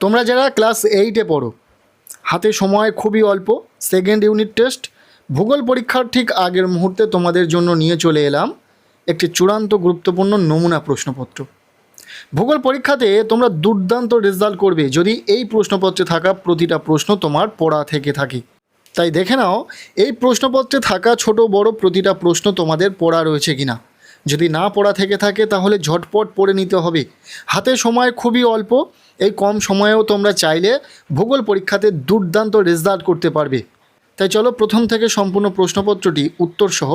তোমরা যারা ক্লাস 8-এ পড়ো, হাতে সময় খুবই অল্প, সেকেন্ড ইউনিট টেস্ট ভূগোল পরীক্ষার ঠিক আগের মুহূর্তে তোমাদের জন্য নিয়ে চলে এলাম একটি চূড়ান্ত গুরুত্বপূর্ণ নমুনা প্রশ্নপত্র। ভূগোল পরীক্ষাতে তোমরা দুর্দান্ত রেজাল্ট করবে যদি এই প্রশ্নপত্রে থাকা প্রতিটা প্রশ্ন তোমার পড়া থেকে থাকে। তাই দেখে নাও এই প্রশ্নপত্রে থাকা ছোট বড় প্রতিটা প্রশ্ন তোমাদের পড়া রয়েছে কিনা। যদি না পড়া থেকে থাকে তাহলে ঝটপট পড়ে নিতে হবে। হাতে সময় খুবই অল্প, এই কম সময়েও তোমরা চাইলে ভূগোল পরীক্ষাতে দুর্দান্ত রেজাল্ট করতে পারবে। তাই চলো প্রথম থেকে সম্পূর্ণ প্রশ্নপত্রটি উত্তরসহ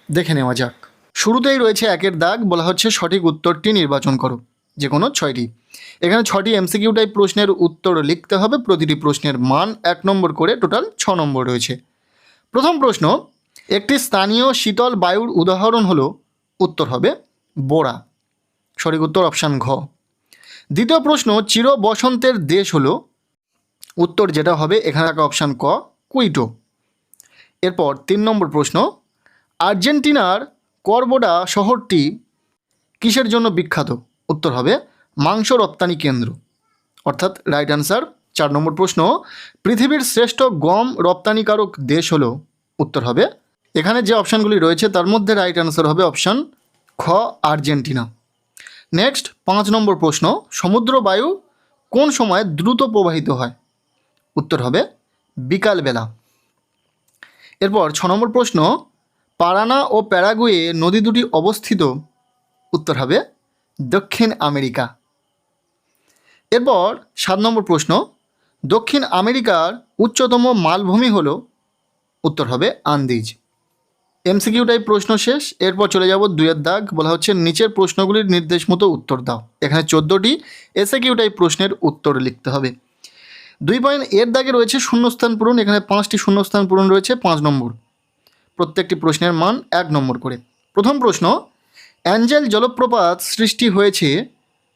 দেখে নেওয়া যাক। শুরুতেই রয়েছে 1-এর দাগ, বলা হচ্ছে সঠিক উত্তরটি নির্বাচন করো, যে কোনো 6টি। এখানে 6টি এমসিকিউ টাইপ প্রশ্নের উত্তর লিখতে হবে, প্রতিটি প্রশ্নের মান 1 নম্বর করে, টোটাল 6 নম্বর রয়েছে। প্রথম প্রশ্ন, একটি স্থানীয় শীতল বায়ুর উদাহরণ হলো, উত্তর হবে বোরা, সঠিক উত্তর অপশান ঘ। দ্বিতীয় প্রশ্ন, চির বসন্তের দেশ হলো, উত্তর যেটা হবে এখানে থাকা অপশান ক, কুইটো। এরপর 3 নম্বর প্রশ্ন, আর্জেন্টিনার করবোডা শহরটি কিসের জন্য বিখ্যাত, উত্তর হবে মাংস রপ্তানি কেন্দ্র, অর্থাৎ রাইট অ্যান্সার। 4 নম্বর প্রশ্ন, পৃথিবীর শ্রেষ্ঠ গম রপ্তানিকারক দেশ হলো, উত্তর হবে এখানে যে অপশানগুলি রয়েছে তার মধ্যে রাইট অ্যান্সার হবে অপশান খ, আর্জেন্টিনা। নেক্সট 5 নম্বর প্রশ্ন, সমুদ্র বায়ু কোন সময় দ্রুত প্রবাহিত হয়, উত্তর হবে বিকালবেলা। এরপর 6 নম্বর প্রশ্ন, পারানা ও প্যারাগুয়ে নদী দুটি অবস্থিত, উত্তর হবে দক্ষিণ আমেরিকা। এরপর 7 নম্বর প্রশ্ন, দক্ষিণ আমেরিকার উচ্চতম মালভূমি হলো, উত্তর হবে আন্দিজ। এমসিকিউ টাইপ প্রশ্ন শেষ। এরপর চলে যাব 2-এর দাগ, বলা হচ্ছে নিচের প্রশ্নগুলির নির্দেশ মতো উত্তর দাও। এখানে 14টি এসএকিউ টাইপ প্রশ্নের উত্তর লিখতে হবে। 2.এর দাগে রয়েছে শূন্যস্থান পূরণ, এখানে 5টি শূন্যস্থান পূরণ রয়েছে 5 নম্বর, প্রত্যেকটি প্রশ্নের মান 1 নম্বর করে। প্রথম প্রশ্ন, অ্যাঞ্জেল জলপ্রপাত সৃষ্টি হয়েছে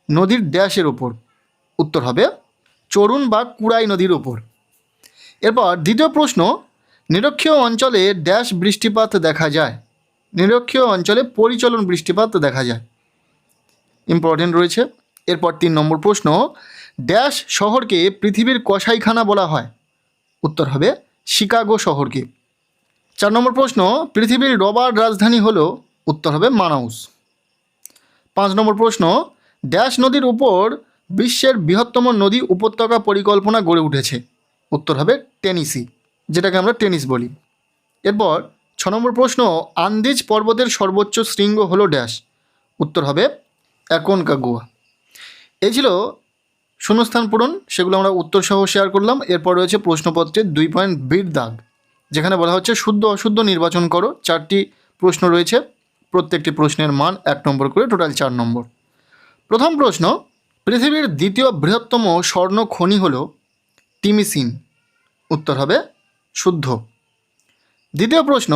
নদীর ড্যাশের ওপর, উত্তর হবে চরুণ বা কুড়াই নদীর ওপর। এরপর দ্বিতীয় প্রশ্ন, নিরক্ষীয় অঞ্চলে ড্যাশ বৃষ্টিপাত দেখা যায়, নিরক্ষীয় অঞ্চলে পরিচলন বৃষ্টিপাত দেখা যায়, ইম্পর্টেন্ট রয়েছে। এরপর 3 নম্বর প্রশ্ন, ড্যাশ শহরকে পৃথিবীর কসাইখানা বলা হয়, উত্তর হবে শিকাগো শহরকে। 4 নম্বর প্রশ্ন, পৃথিবীর রবার রাজধানী হলো, উত্তর হবে মানাউস। 5 নম্বর প্রশ্ন, ড্যাশ নদীর উপর বিশ্বের বৃহত্তম নদী উপত্যকা পরিকল্পনা গড়ে উঠেছে, উত্তর হবে টেনেসি, যেটাকে আমরা টেনিস বলি। এরপর 6 নম্বর প্রশ্ন, আন্দিজ পর্বতের সর্বোচ্চ শৃঙ্গ হলো ড্যাশ, উত্তর হবে অ্যাকনকাগুয়া। এই ছিল শূন্যস্থান পূরণ, সেগুলো আমরা উত্তর সহ শেয়ার করলাম। এরপর রয়েছে প্রশ্নপত্রের 2.বির দাগ, যেখানে বলা হচ্ছে শুদ্ধ অশুদ্ধ নির্বাচন করো। 4টি প্রশ্ন রয়েছে, প্রত্যেকটি প্রশ্নের মান 1 নম্বর করে, টোটাল 4 নম্বর। প্রথম প্রশ্ন, পৃথিবীর দ্বিতীয় বৃহত্তম স্বর্ণ খনি হলো টিমিসিন, উত্তর হবে শুদ্ধ। দ্বিতীয় প্রশ্ন,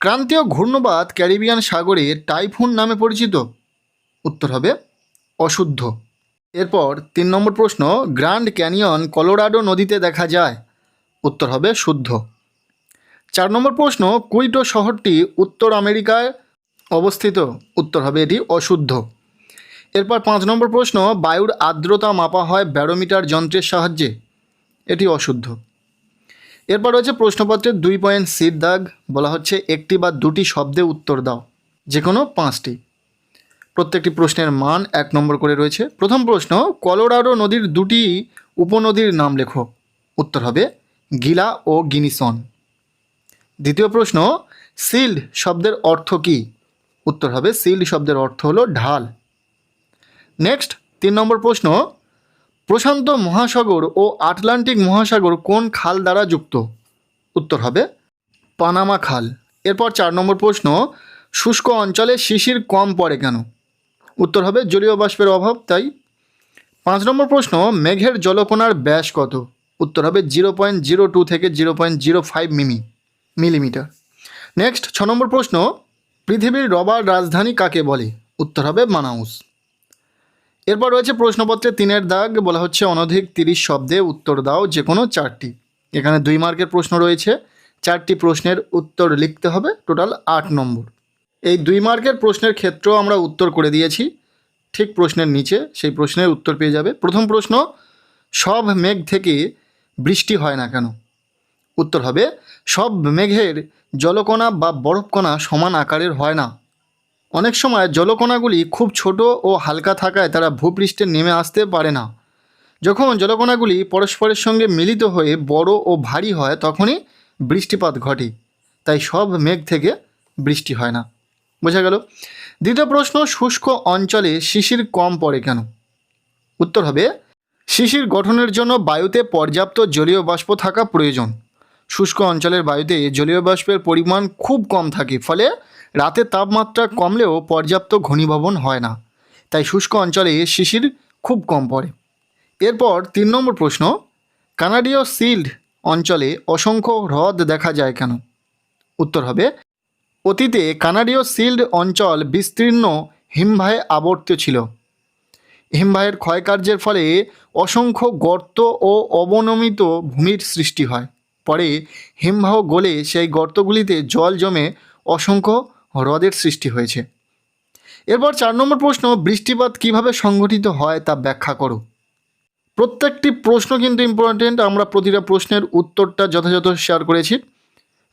ক্রান্তীয় ঘূর্ণবাত ক্যারিবিয়ান সাগরে টাইফুন নামে পরিচিত, উত্তর হবে অশুদ্ধ। এরপর 3 নম্বর প্রশ্ন, গ্র্যান্ড ক্যানিয়ন কলোরাডো নদীতে দেখা যায়, উত্তর হবে শুদ্ধ। 4 নম্বর প্রশ্ন, কুইটো শহরটি উত্তর আমেরিকায় অবস্থিত, উত্তর হবে এটি অশুদ্ধ। এরপর 5 নম্বর প্রশ্ন, বায়ুর আর্দ্রতা মাপা হয় ব্যারোমিটার যন্ত্রের সাহায্যে, এটি অশুদ্ধ। এরপর রয়েছে প্রশ্নপত্রের 2.সির দাগ, বলা হচ্ছে একটি বা দুটি শব্দে উত্তর দাও, যে কোনো 5টি। প্রত্যেকটি প্রশ্নের মান 1 নম্বর করে রয়েছে। প্রথম প্রশ্ন, কলোরাডো নদীর দুটি উপনদীর নাম লেখো, উত্তর হবে গিলা ও গিনিসন। দ্বিতীয় প্রশ্ন, সিল্ড শব্দের অর্থ কী, উত্তর হবে সিল্ড শব্দের অর্থ হলো ঢাল। নেক্সট 3 নম্বর প্রশ্ন, প্রশান্ত মহাসাগর ও আটলান্টিক মহাসাগর কোন খাল দ্বারা যুক্ত, উত্তর হবে পানামা খাল। এরপর 4 নম্বর প্রশ্ন, শুষ্ক অঞ্চলে শিশির কম পড়ে কেন, উত্তর হবে জলীয় বাষ্পের অভাব, তাই। 5 নম্বর প্রশ্ন, মেঘের জলকণার ব্যাস কত, উত্তর হবে 0.02 থেকে 0.05 মিলিমিটার। নেক্সট 6 নম্বর প্রশ্ন, পৃথিবীর রবার রাজধানী কাকে বলে, উত্তর হবে মানাউস। এরপর রয়েছে প্রশ্নপত্রে 3-এর দাগ, বলা হচ্ছে অনধিক 30 শব্দে উত্তর দাও, যে কোনো 4টি। এখানে 2 মার্কের প্রশ্ন রয়েছে, 4টি প্রশ্নের উত্তর লিখতে হবে, টোটাল 8 নম্বর। এই 2 মার্কের প্রশ্নের ক্ষেত্রেও আমরা উত্তর করে দিয়েছি, ঠিক প্রশ্নের নিচে সেই প্রশ্নের উত্তর পেয়ে যাবে। প্রথম প্রশ্ন, সব মেঘ থেকে বৃষ্টি হয় না কেন? উত্তর হবে সব মেঘের জলকণা বা বরফকণা সমান আকারের হয় না। অনেক সময় জলকণাগুলি খুব ছোট ও হালকা থাকায় তারা ভূপৃষ্ঠে নেমে আসতে পারে না। যখন জলকণাগুলি পরস্পরের সঙ্গে মিলিত হয়ে বড় ও ভারী হয় তখনই বৃষ্টিপাত ঘটে। তাই সব মেঘ থেকে বৃষ্টি হয় না। বোঝা গেল? দ্বিতীয় প্রশ্ন, শুষ্ক অঞ্চলে শিশির কম পড়ে কেন? উত্তর হবে শিশির গঠনের জন্য বায়ুতে পর্যাপ্ত জলীয় বাষ্প থাকা প্রয়োজন। শুষ্ক অঞ্চলের বায়ুতে জলীয় বাষ্পের পরিমাণ খুব কম থাকে, ফলে রাতে তাপমাত্রা কমলেও পর্যাপ্ত ঘনীভবন হয় না। তাই শুষ্ক অঞ্চলে শিশির খুব কম পড়ে। এরপর 3 নম্বর প্রশ্ন, কানাডীয় শিল্ড অঞ্চলে অসংখ্য হ্রদ দেখা যায় কেন? উত্তর হবে অতীতে কানাডীয় শিল্ড অঞ্চল বিস্তীর্ণ হিমবাহে আবর্ত ছিল। হিমবাহের ক্ষয়কার্যের ফলে অসংখ্য গর্ত ও অবনমিত ভূমির সৃষ্টি হয়। পরে হিমবাহ গলে সেই গর্তগুলিতে জল জমে অসংখ্য হ্রদের সৃষ্টি হয়েছে। এরপর 4 নম্বর প্রশ্ন, বৃষ্টিপাত কিভাবে সংঘটিত হয় তা ব্যাখ্যা করো। প্রত্যেকটি প্রশ্ন কিন্তু ইম্পর্টেন্ট। আমরা প্রতিটা প্রশ্নের উত্তরটা যথাযথ শেয়ার করেছি।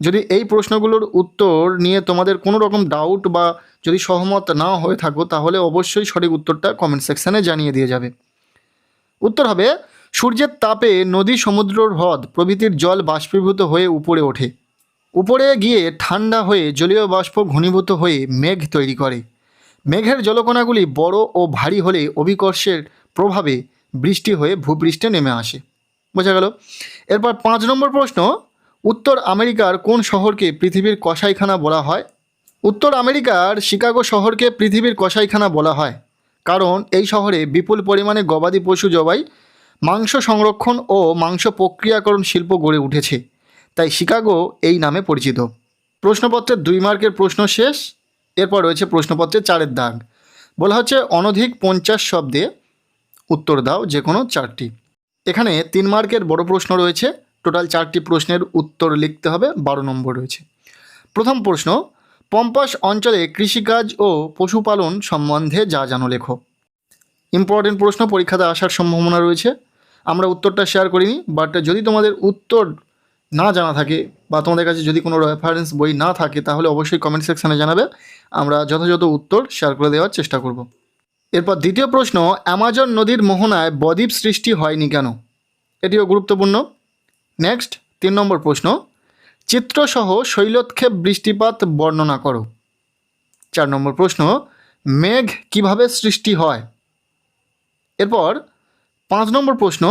যদি এই প্রশ্নগুলোর উত্তর নিয়ে তোমাদের কোনো রকম ডাউট বা যদি সহমত না হয়ে থাকো তাহলে অবশ্যই সঠিক উত্তরটা কমেন্ট সেকশানে জানিয়ে দিয়ে যাবে। উত্তর হবে সূর্যের তাপে নদী, সমুদ্র, হ্রদ প্রভৃতির জল বাষ্পীভূত হয়ে উপরে ওঠে। উপরে গিয়ে ঠান্ডা হয়ে জলীয় বাষ্প ঘনীভূত হয়ে মেঘ তৈরি করে। মেঘের জলকণাগুলি বড় ও ভারী হলে অভিকর্ষের প্রভাবে বৃষ্টি হয়ে ভূপৃষ্ঠে নেমে আসে। বোঝা গেল? এরপর 5 নম্বর প্রশ্ন, উত্তর আমেরিকার কোন শহরকে পৃথিবীর কসাইখানা বলা হয়? উত্তর আমেরিকার শিকাগো শহরকে পৃথিবীর কসাইখানা বলা হয় কারণ এই শহরে বিপুল পরিমাণে গবাদি পশু জবাই, মাংস সংরক্ষণ ও মাংস প্রক্রিয়াকরণ শিল্প গড়ে উঠেছে। তাই শিকাগো এই নামে পরিচিত। প্রশ্নপত্রের 2 মার্কের প্রশ্ন শেষ। এরপর রয়েছে প্রশ্নপত্রের 4-এর দাগ। বলা হচ্ছে অনধিক 50 শব্দে উত্তর দাও যে কোনো 4টি। এখানে 3 মার্কের বড় প্রশ্ন রয়েছে। টোটাল 4টি প্রশ্নের উত্তর লিখতে হবে, 12 নম্বর রয়েছে। প্রথম প্রশ্ন, পম্পাস অঞ্চলে কৃষিকাজ ও পশুপালন সম্বন্ধে যা জানো লেখো। ইম্পর্টেন্ট প্রশ্ন, পরীক্ষাতে আসার সম্ভাবনা রয়েছে। আমরা উত্তরটা শেয়ার করিনি, বাট যদি তোমাদের উত্তর না জানা থাকে বা তোমাদের কাছে যদি কোনো রেফারেন্স বই না থাকে তাহলে অবশ্যই কমেন্ট সেকশানে জানাবে। আমরা যথাযথ উত্তর শেয়ার করে দেওয়ার চেষ্টা করব। এরপর দ্বিতীয় প্রশ্ন, অ্যামাজন নদীর মোহনায় বদ্বীপ সৃষ্টি হয়নি কেন? এটিও গুরুত্বপূর্ণ। নেক্সট 3 নম্বর প্রশ্ন, চিত্রসহ শৈলক্ষেপ বৃষ্টিপাত বর্ণনা করো। 4 নম্বর প্রশ্ন, মেঘ কিভাবে সৃষ্টি হয়? এরপর 5 নম্বর প্রশ্ন,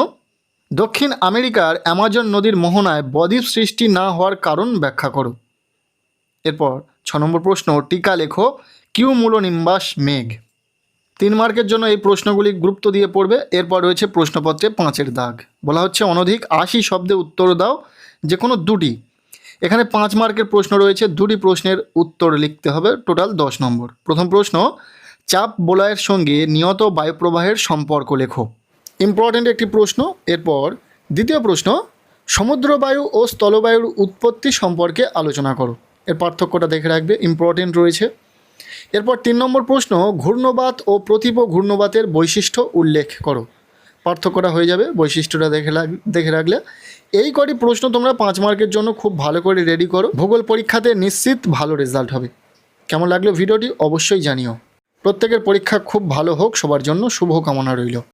দক্ষিণ আমেরিকার অ্যামাজন নদীর মোহনায় বদ্বীপ সৃষ্টি না হওয়ার কারণ ব্যাখ্যা করো। এরপর 6 নম্বর প্রশ্ন, টিকা লেখো কিউমুলোনিম্বাস মেঘ। 3 মার্কের জন্য এই প্রশ্নগুলি গুরুত্ব দিয়ে পড়বে। এরপর রয়েছে প্রশ্নপত্রে 5-এর দাগ। বলা হচ্ছে অনধিক 80 শব্দে উত্তর দাও যে কোনো 2টি। এখানে 5 মার্কের প্রশ্ন রয়েছে, 2টি প্রশ্নের উত্তর লিখতে হবে, টোটাল 10 নম্বর। প্রথম প্রশ্ন, চাপ বলয়ের সঙ্গে নিয়ত বায়ুপ্রবাহের সম্পর্ক লেখো। ইম্পর্টেন্ট একটি প্রশ্ন। এরপর দ্বিতীয় প্রশ্ন, সমুদ্র বায়ু ও স্থলবায়ুর উৎপত্তি সম্পর্কে আলোচনা করো। এর পার্থক্যটা দেখে রাখবে, ইম্পর্টেন্ট রয়েছে। এরপর 3 নম্বর প্রশ্ন, ঘূর্ণবাত ও প্রতিপ ঘূর্ণবাতের বৈশিষ্ট্য উল্লেখ করো। পার্থক্যটা হয়ে যাবে, বৈশিষ্ট্যটা দেখে রাখলে। এই কটি প্রশ্ন তোমরা 5 মার্কের জন্য খুব ভালো করে রেডি করো। ভূগোল পরীক্ষাতে নিশ্চিত ভালো রেজাল্ট হবে। কেমন লাগলো ভিডিওটি অবশ্যই জানিও। প্রত্যেকের পরীক্ষা খুব ভালো হোক, সবার জন্য শুভ কামনা রইল।